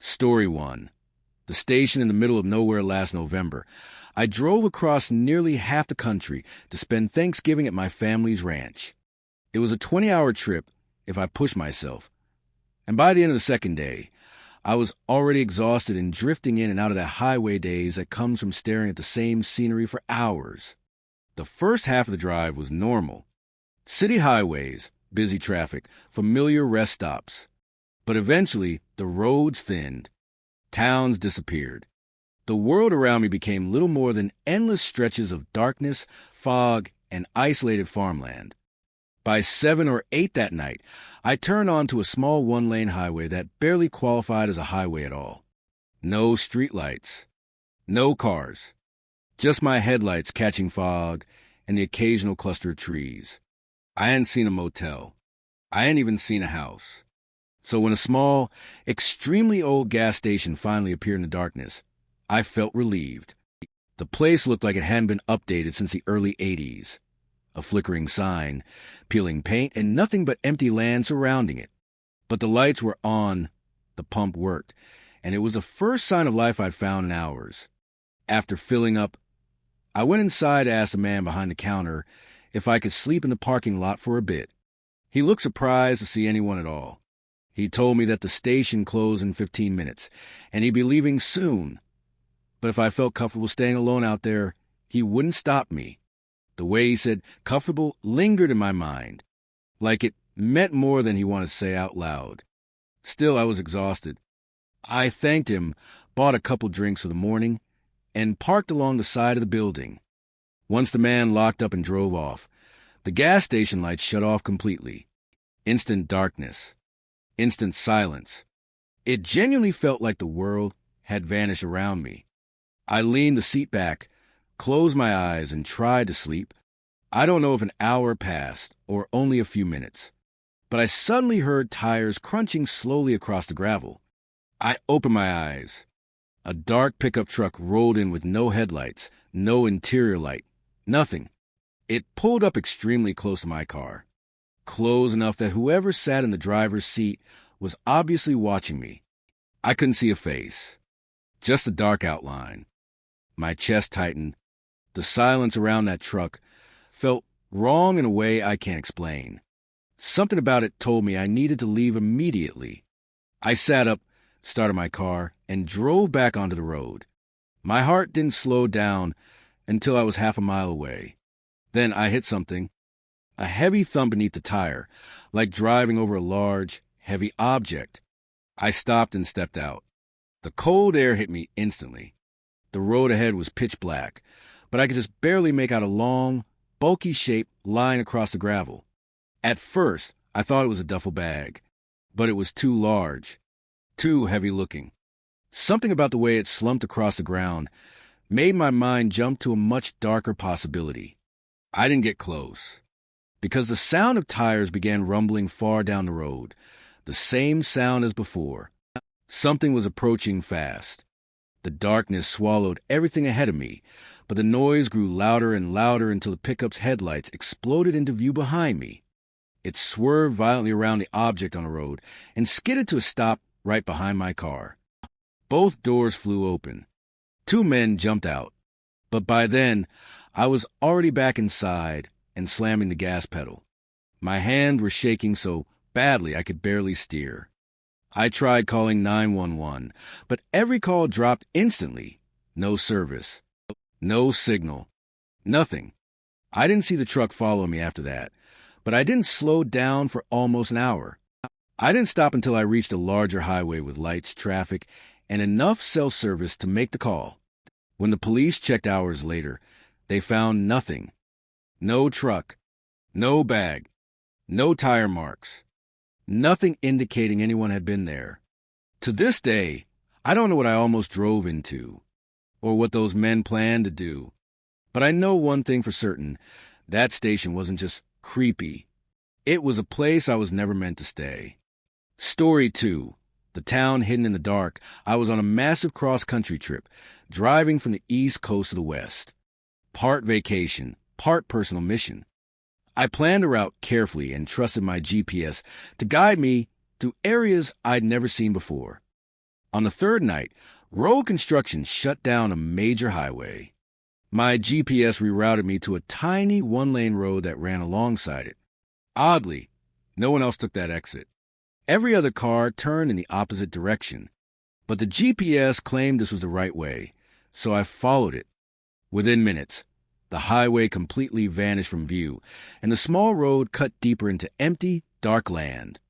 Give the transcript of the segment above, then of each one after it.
Story 1. The station in the middle of nowhere last November. I drove across nearly half the country to spend Thanksgiving at my family's ranch. It was a 20-hour trip if I pushed myself. And by the end of the second day, I was already exhausted and drifting in and out of that highway daze that comes from staring at the same scenery for hours. The first half of the drive was normal. City highways, busy traffic, familiar rest stops. But eventually, the roads thinned. Towns disappeared. The world around me became little more than endless stretches of darkness, fog, and isolated farmland. By 7 or 8 that night, I turned onto a small one-lane highway that barely qualified as a highway at all. No streetlights. No cars. Just my headlights catching fog and the occasional cluster of trees. I hadn't seen a motel. I hadn't even seen a house. So when a small, extremely old gas station finally appeared in the darkness, I felt relieved. The place looked like it hadn't been updated since the early 80s. A flickering sign, peeling paint, and nothing but empty land surrounding it. But the lights were on, the pump worked, and it was the first sign of life I'd found in hours. After filling up, I went inside to ask the man behind the counter if I could sleep in the parking lot for a bit. He looked surprised to see anyone at all. He told me that the station closed in 15 minutes, and he'd be leaving soon. But if I felt comfortable staying alone out there, he wouldn't stop me. The way he said comfortable lingered in my mind, like it meant more than he wanted to say out loud. Still, I was exhausted. I thanked him, bought a couple drinks for the morning, and parked along the side of the building. Once the man locked up and drove off, the gas station lights shut off completely. Instant darkness. Instant silence. It genuinely felt like the world had vanished around me. I leaned the seat back, closed my eyes, and tried to sleep. I don't know if an hour passed or only a few minutes, but I suddenly heard tires crunching slowly across the gravel. I opened my eyes. A dark pickup truck rolled in with no headlights, no interior light, nothing. It pulled up extremely close to my car. Close enough that whoever sat in the driver's seat was obviously watching me. I couldn't see a face, just a dark outline. My chest tightened. The silence around that truck felt wrong in a way I can't explain. Something about it told me I needed to leave immediately. I sat up, started my car, and drove back onto the road. My heart didn't slow down until I was half a mile away. Then I hit something. A heavy thump beneath the tire, like driving over a large, heavy object. I stopped and stepped out. The cold air hit me instantly. The road ahead was pitch black, but I could just barely make out a long, bulky shape lying across the gravel. At first, I thought it was a duffel bag, but it was too large, too heavy-looking. Something about the way it slumped across the ground made my mind jump to a much darker possibility. I didn't get close, because the sound of tires began rumbling far down the road, the same sound as before. Something was approaching fast. The darkness swallowed everything ahead of me, but the noise grew louder and louder until the pickup's headlights exploded into view behind me. It swerved violently around the object on the road and skidded to a stop right behind my car. Both doors flew open. 2 men jumped out, but by then I was already back inside and slamming the gas pedal. My hands were shaking so badly I could barely steer. I tried calling 911, but every call dropped instantly. No service. No signal. Nothing. I didn't see the truck follow me after that, but I didn't slow down for almost an hour. I didn't stop until I reached a larger highway with lights, traffic, and enough cell service to make the call. When the police checked hours later, they found nothing. No truck, no bag, no tire marks, nothing indicating anyone had been there. To this day, I don't know what I almost drove into, or what those men planned to do. But I know one thing for certain, that station wasn't just creepy. It was a place I was never meant to stay. Story 2. The town hidden in the dark. I was on a massive cross-country trip, driving from the east coast to the west. Part vacation, part personal mission. I planned the route carefully and trusted my GPS to guide me through areas I'd never seen before. On the third night, road construction shut down a major highway. My GPS rerouted me to a tiny one-lane road that ran alongside it. Oddly, no one else took that exit. Every other car turned in the opposite direction. But the GPS claimed this was the right way, so I followed it. Within minutes, the highway completely vanished from view, and the small road cut deeper into empty, dark land.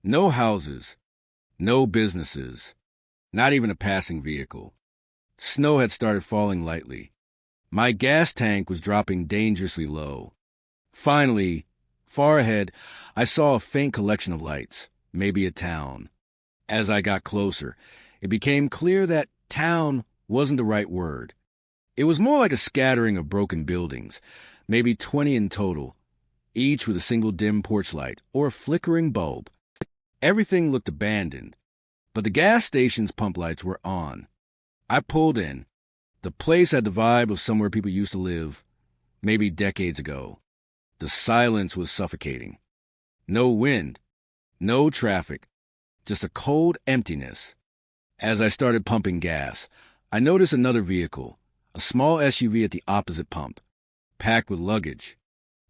No houses, no businesses, not even a passing vehicle. Snow had started falling lightly. My gas tank was dropping dangerously low. Finally, far ahead, I saw a faint collection of lights, maybe a town. As I got closer, it became clear that town wasn't the right word. It was more like a scattering of broken buildings, maybe 20 in total, each with a single dim porch light or a flickering bulb. Everything looked abandoned, but the gas station's pump lights were on. I pulled in. The place had the vibe of somewhere people used to live, maybe decades ago. The silence was suffocating. No wind, no traffic, just a cold emptiness. As I started pumping gas, I noticed another vehicle, a small SUV at the opposite pump, packed with luggage,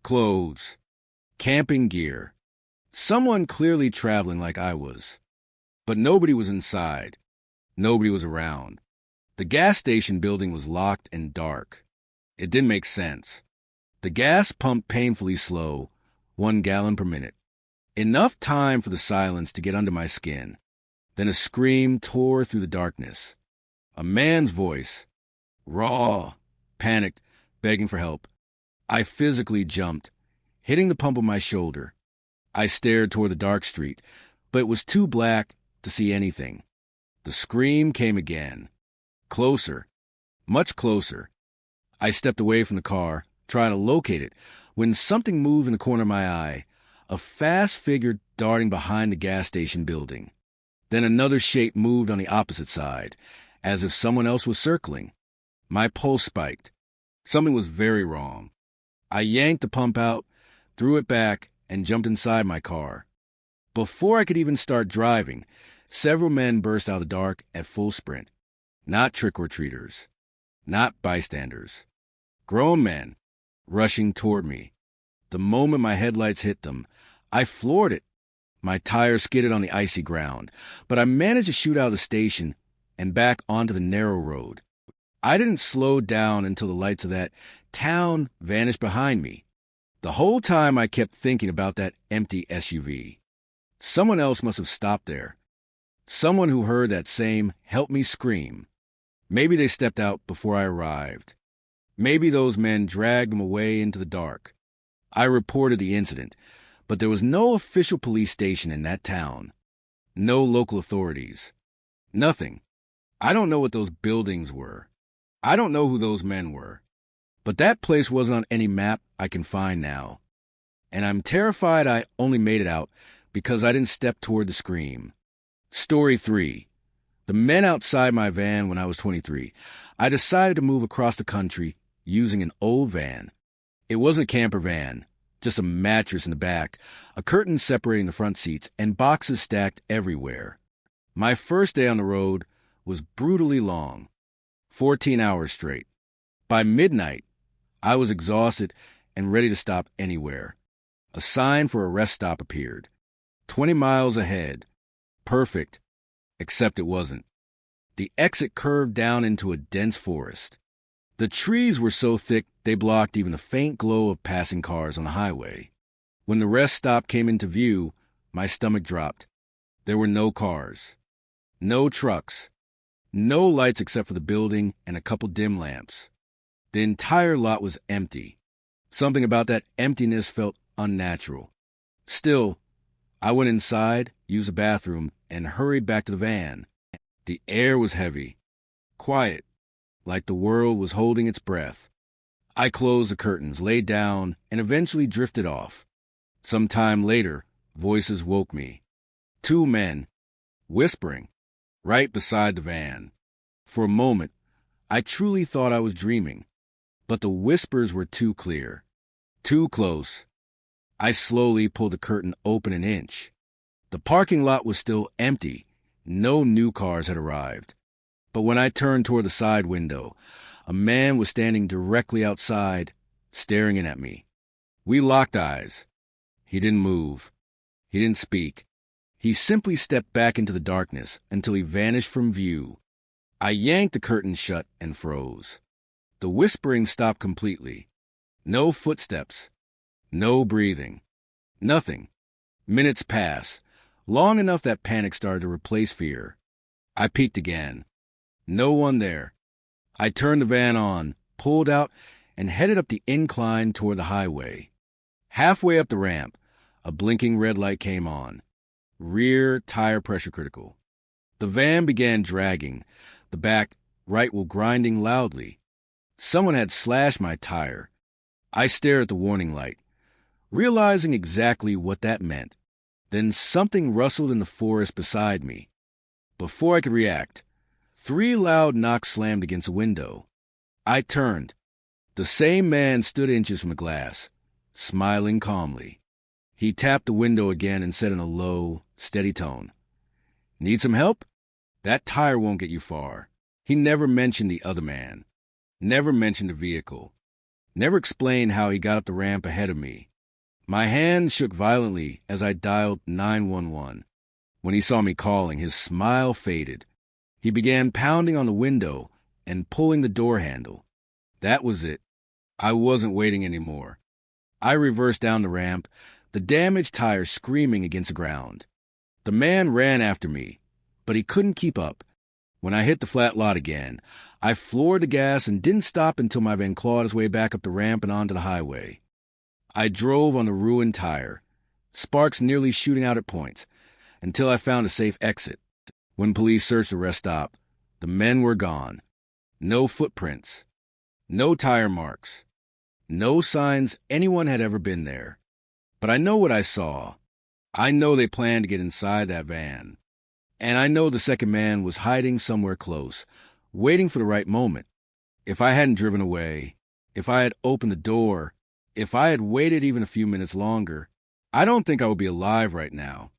clothes, camping gear. Someone clearly traveling like I was. But nobody was inside. Nobody was around. The gas station building was locked and dark. It didn't make sense. The gas pumped painfully slow, 1 gallon per minute. Enough time for the silence to get under my skin. Then a scream tore through the darkness. A man's voice, raw, panicked, begging for help. I physically jumped, hitting the pump on my shoulder. I stared toward the dark street, but it was too black to see anything. The scream came again. Closer, much closer. I stepped away from the car, trying to locate it, when something moved in the corner of my eye, a fast figure darting behind the gas station building. Then another shape moved on the opposite side, as if someone else was circling. My pulse spiked. Something was very wrong. I yanked the pump out, threw it back, and jumped inside my car. Before I could even start driving, several men burst out of the dark at full sprint. Not trick-or-treaters. Not bystanders. Grown men, rushing toward me. The moment my headlights hit them, I floored it. My tires skidded on the icy ground, but I managed to shoot out of the station and back onto the narrow road. I didn't slow down until the lights of that town vanished behind me. The whole time I kept thinking about that empty SUV. Someone else must have stopped there. Someone who heard that same "help me" scream. Maybe they stepped out before I arrived. Maybe those men dragged them away into the dark. I reported the incident, but there was no official police station in that town. No local authorities. Nothing. I don't know what those buildings were. I don't know who those men were. But that place wasn't on any map I can find now. And I'm terrified I only made it out because I didn't step toward the scream. Story 3. The men outside my van when I was 23. I decided to move across the country using an old van. It wasn't a camper van, just a mattress in the back, a curtain separating the front seats, and boxes stacked everywhere. My first day on the road was brutally long, 14 hours straight. By midnight, I was exhausted and ready to stop anywhere. A sign for a rest stop appeared. 20 miles ahead. Perfect, except it wasn't. The exit curved down into a dense forest. The trees were so thick they blocked even the faint glow of passing cars on the highway. When the rest stop came into view, my stomach dropped. There were no cars, no trucks, no lights except for the building and a couple dim lamps. The entire lot was empty. Something about that emptiness felt unnatural. Still, I went inside, used the bathroom, and hurried back to the van. The air was heavy, quiet, like the world was holding its breath. I closed the curtains, lay down, and eventually drifted off. Some time later, voices woke me. 2 men, whispering, right beside the van. For a moment, I truly thought I was dreaming. But the whispers were too clear, too close. I slowly pulled the curtain open an inch. The parking lot was still empty. No new cars had arrived. But when I turned toward the side window, a man was standing directly outside, staring in at me. We locked eyes. He didn't move. He didn't speak. He simply stepped back into the darkness until he vanished from view. I yanked the curtain shut and froze. The whispering stopped completely. No footsteps. No breathing. Nothing. Minutes passed, long enough that panic started to replace fear. I peeked again. No one there. I turned the van on, pulled out, and headed up the incline toward the highway. Halfway up the ramp, a blinking red light came on. Rear tire pressure critical. The van began dragging, the back right wheel grinding loudly. Someone had slashed my tire. I stared at the warning light, realizing exactly what that meant. Then something rustled in the forest beside me. Before I could react, 3 loud knocks slammed against a window. I turned. The same man stood inches from the glass, smiling calmly. He tapped the window again and said in a low, steady tone, "Need some help? That tire won't get you far." He never mentioned the other man, never mentioned the vehicle, never explained how he got up the ramp ahead of me. My hand shook violently as I dialed 911. When he saw me calling, his smile faded. He began pounding on the window and pulling the door handle. That was it. I wasn't waiting anymore. I reversed down the ramp, the damaged tire screaming against the ground. The man ran after me, but he couldn't keep up. When I hit the flat lot again, I floored the gas and didn't stop until my van clawed its way back up the ramp and onto the highway. I drove on the ruined tire, sparks nearly shooting out at points, until I found a safe exit. When police searched the rest stop, the men were gone. No footprints, no tire marks, no signs anyone had ever been there. But I know what I saw. I know they planned to get inside that van. And I know the second man was hiding somewhere close, waiting for the right moment. If I hadn't driven away, if I had opened the door, if I had waited even a few minutes longer, I don't think I would be alive right now.